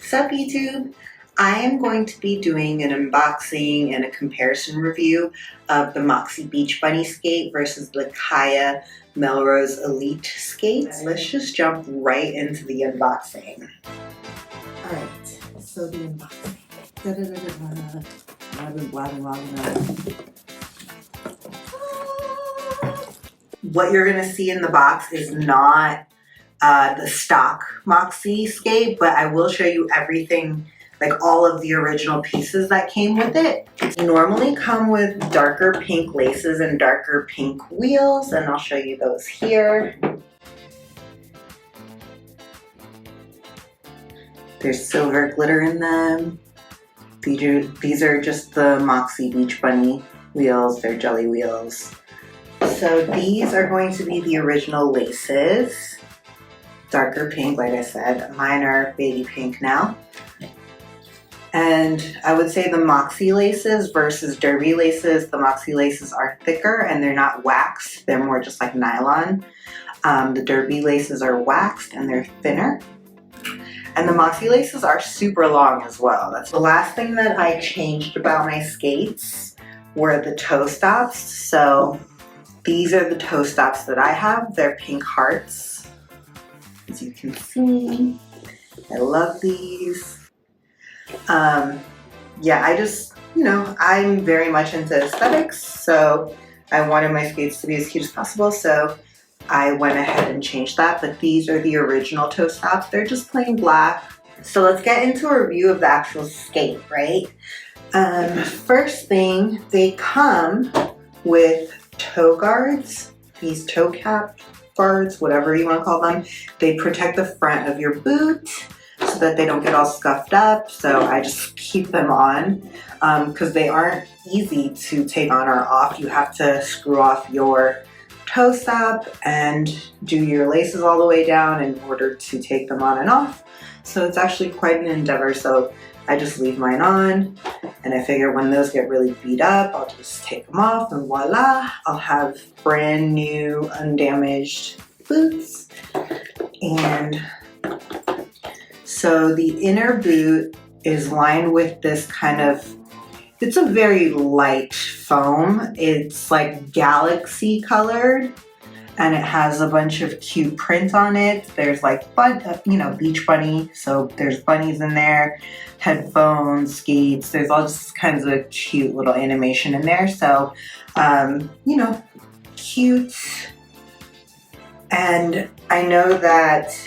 What's up, YouTube? I am going to be doing an unboxing and a comparison review of the Moxi Beach Bunny skate versus the Chaya Melrose Elite skate. Let's just jump right into the unboxing. Alright, so the unboxing. I've been blabbing long enough. What you're going to see in the box is not the stock Moxi skate, but I will show you everything, like all of the original pieces that came with it. They normally come with darker pink laces and darker pink wheels, and I'll show you those here. There's silver glitter in them. These are just the Moxi Beach Bunny wheels. They're jelly wheels. So these are going to be the original laces. Darker pink, like I said. Mine are baby pink now. And I would say the Moxi laces versus derby laces, the Moxi laces are thicker and they're not waxed. They're more just like nylon. The derby laces are waxed and they're thinner. And the Moxi laces are super long as well. That's the last thing that I changed about my skates were the toe stops. So these are the toe stops that I have. They're pink hearts. As you can see, I love these. Yeah, I just, I'm very much into aesthetics, so I wanted my skates to be as cute as possible, so I went ahead and changed that, but these are the original toe stops. They're just plain black. So let's get into a review of the actual skate, right? First thing, they come with toe guards, these toe cap guards, whatever you want to call them. They protect the front of your boot so that they don't get all scuffed up. So I just keep them on because they aren't easy to take on or off. You have to screw off your toe stop and do your laces all the way down in order to take them on and off. So it's actually quite an endeavor. So I just leave mine on, and I figure when those get really beat up, I'll just take them off, and voila, I'll have brand new, undamaged boots. And so the inner boot is lined with this kind of, it's a very light foam. It's like galaxy colored, and it has a bunch of cute print on it. There's like, beach bunny, so there's bunnies in there, headphones, skates, there's all just kinds of cute little animation in there. So, cute. And I know that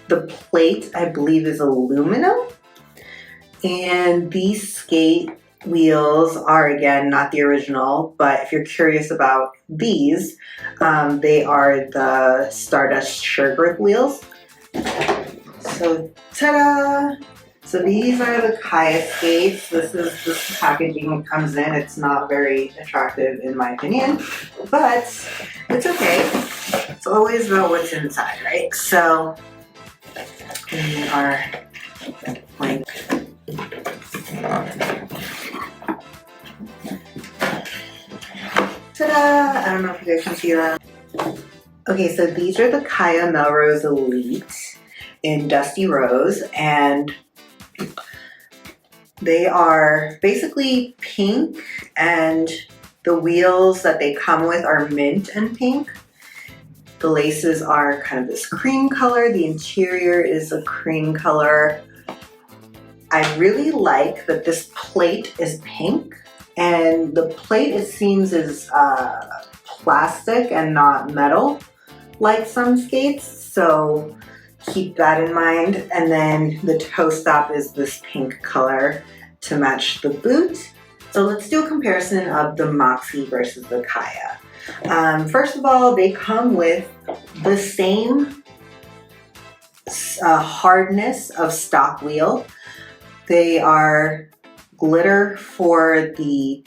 the plate, I believe, is aluminum. And these skate wheels are, again, not the original, but if you're curious about these, they are the Stardust Sure Grip wheels. So, ta-da! So these are the Chaya skates. This is the packaging it comes in. It's not very attractive in my opinion, but it's okay. It's always about what's inside, right? So we are like, ta-da! I don't know if you guys can see that. Okay, so these are the Chaya Melrose Elite in Dusty Rose, and they are basically pink, and the wheels that they come with are mint and pink. The laces are kind of this cream color. The interior is a cream color. I really like that this plate is pink, and the plate, it seems, is plastic and not metal like some skates, so keep that in mind. And then the toe stop is this pink color to match the boot. So let's do a comparison of the Moxi versus the Chaya. First of all, they come with the same hardness of stock wheel. They are glitter for the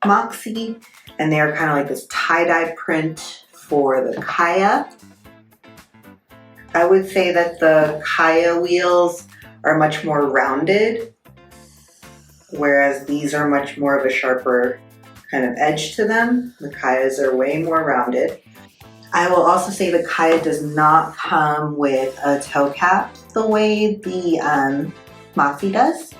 Moxi, and they are kind of like this tie-dye print for the Chaya. I would say that the Chaya wheels are much more rounded, whereas these are much more of a sharper kind of edge to them. The Chayas are way more rounded. I will also say the Chaya does not come with a toe cap the way the Moxi does.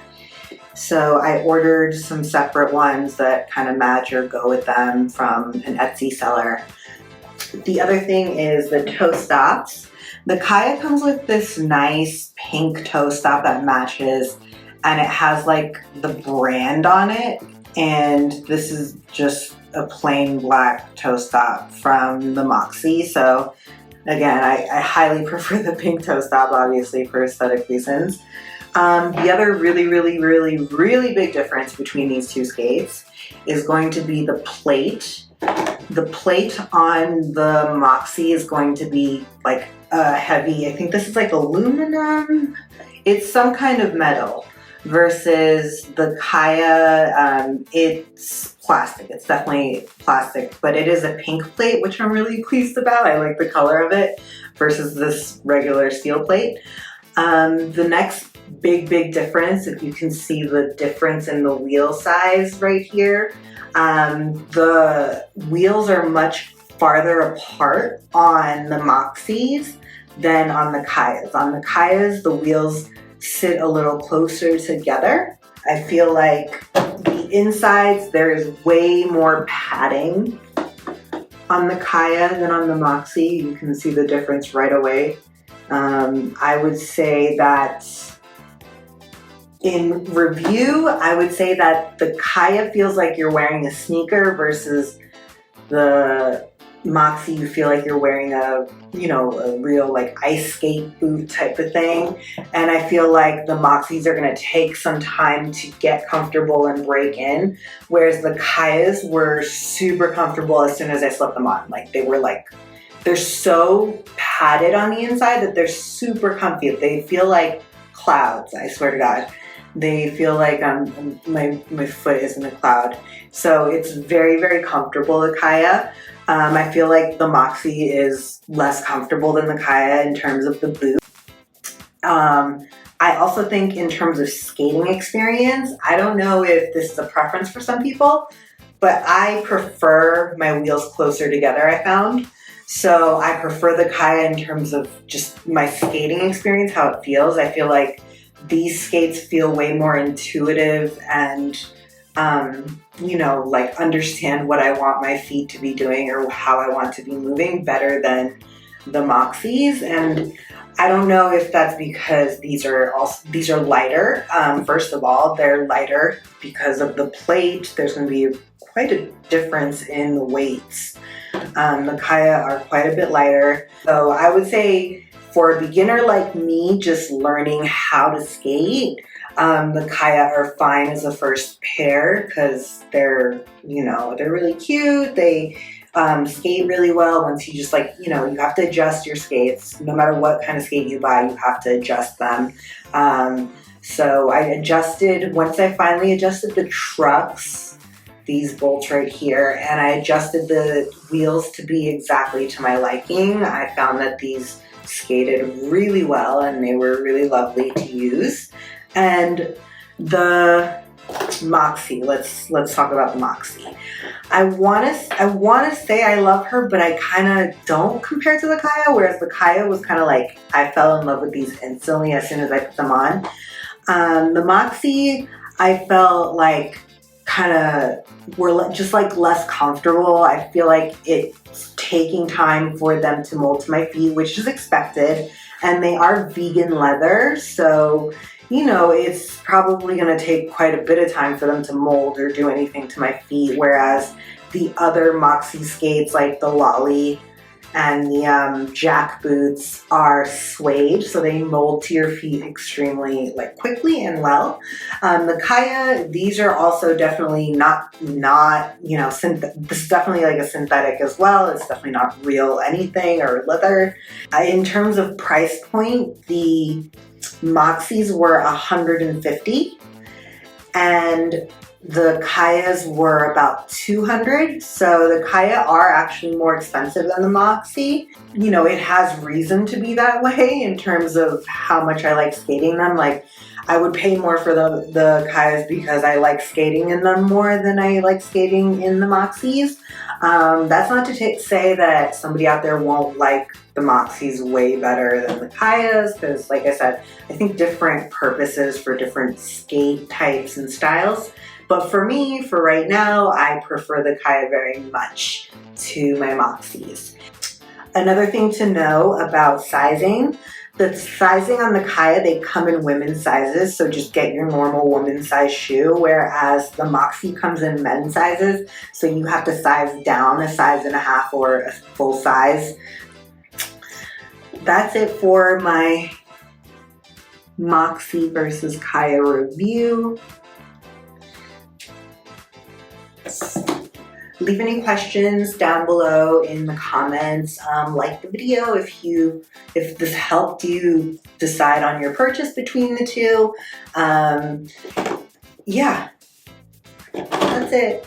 So I ordered some separate ones that kind of match or go with them from an Etsy seller. The other thing is the toe stops. The Chaya comes with this nice pink toe stop that matches, and it has like the brand on it. And this is just a plain black toe stop from the Moxi. So again, I highly prefer the pink toe stop, obviously, for aesthetic reasons. The other really big difference between these two skates is going to be the plate. The plate on the Moxi is going to be like heavy, I think this is like aluminum. It's some kind of metal, versus the Chaya, it's plastic. It's definitely plastic, but it is a pink plate, which I'm really pleased about. I like the color of it versus this regular steel plate. The next big difference, if you can see the difference in the wheel size right here, the wheels are much farther apart on the Moxis than on the Chayas. On the Chayas, the wheels sit a little closer together. I feel like the insides, there is way more padding on the Chaya than on the Moxi. You can see the difference right away. I would say that in review, I would say that the Chaya feels like you're wearing a sneaker versus the Moxi, you feel like you're wearing a real like ice skate boot type of thing. And I feel like the Moxis are gonna take some time to get comfortable and break in, whereas the Chayas were super comfortable as soon as I slipped them on. Like they're so padded on the inside that they're super comfy. They feel like clouds, I swear to God. They feel like my foot is in a cloud. So it's very comfortable, the Chaya. I feel like the Moxi is less comfortable than the Chaya in terms of the boot. I also think in terms of skating experience, I don't know if this is a preference for some people, but I prefer my wheels closer together, I found. So I prefer the Chaya in terms of just my skating experience, how it feels. I feel like these skates feel way more intuitive and like understand what I want my feet to be doing or how I want to be moving better than the Moxis. And I don't know if that's because these are lighter. First of all, they're lighter because of the plate. There's going to be quite a difference in the weights. The Chaya are quite a bit lighter. So I would say for a beginner like me, just learning how to skate, the Chaya are fine as a first pair because they're really cute. They skate really well. Once you just you have to adjust your skates. No matter what kind of skate you buy, you have to adjust them. So I adjusted, once I finally adjusted the trucks, these bolts right here, and I adjusted the wheels to be exactly to my liking. I found that these skated really well and they were really lovely to use. And the Moxi, let's talk about the Moxi. I wanna say I love her, but I kind of don't compared to the Chaya, whereas the Chaya was kind of like, I fell in love with these instantly as soon as I put them on. The Moxi, I felt like kind of were just like less comfortable. I feel like it's taking time for them to mold to my feet, which is expected. And they are vegan leather, so it's probably going to take quite a bit of time for them to mold or do anything to my feet, whereas the other Moxi skates like the Lolly and the Jack boots are suede, so they mold to your feet extremely quickly and well. The Chaya, these are also definitely not this is definitely like a synthetic as well. It's definitely not real anything or leather. In terms of price point, the Moxis were $150 and the Chayas were about $200. So the Chaya are actually more expensive than the Moxi. It has reason to be that way in terms of how much I like skating them. Like, I would pay more for the Kayas because I like skating in them more than I like skating in the Moxis. That's not to say that somebody out there won't like the Moxis way better than the Kayas, because like I said, I think different purposes for different skate types and styles. But for me, for right now, I prefer the Chaya very much to my Moxis. Another thing to know about sizing, the sizing on the Chaya, they come in women's sizes, so just get your normal woman's size shoe, whereas the Moxi comes in men's sizes, so you have to size down a size and a half or a full size. That's it for my Moxi versus Chaya review. Leave any questions down below in the comments. Like the video if this helped you decide on your purchase between the two. Yeah, that's it.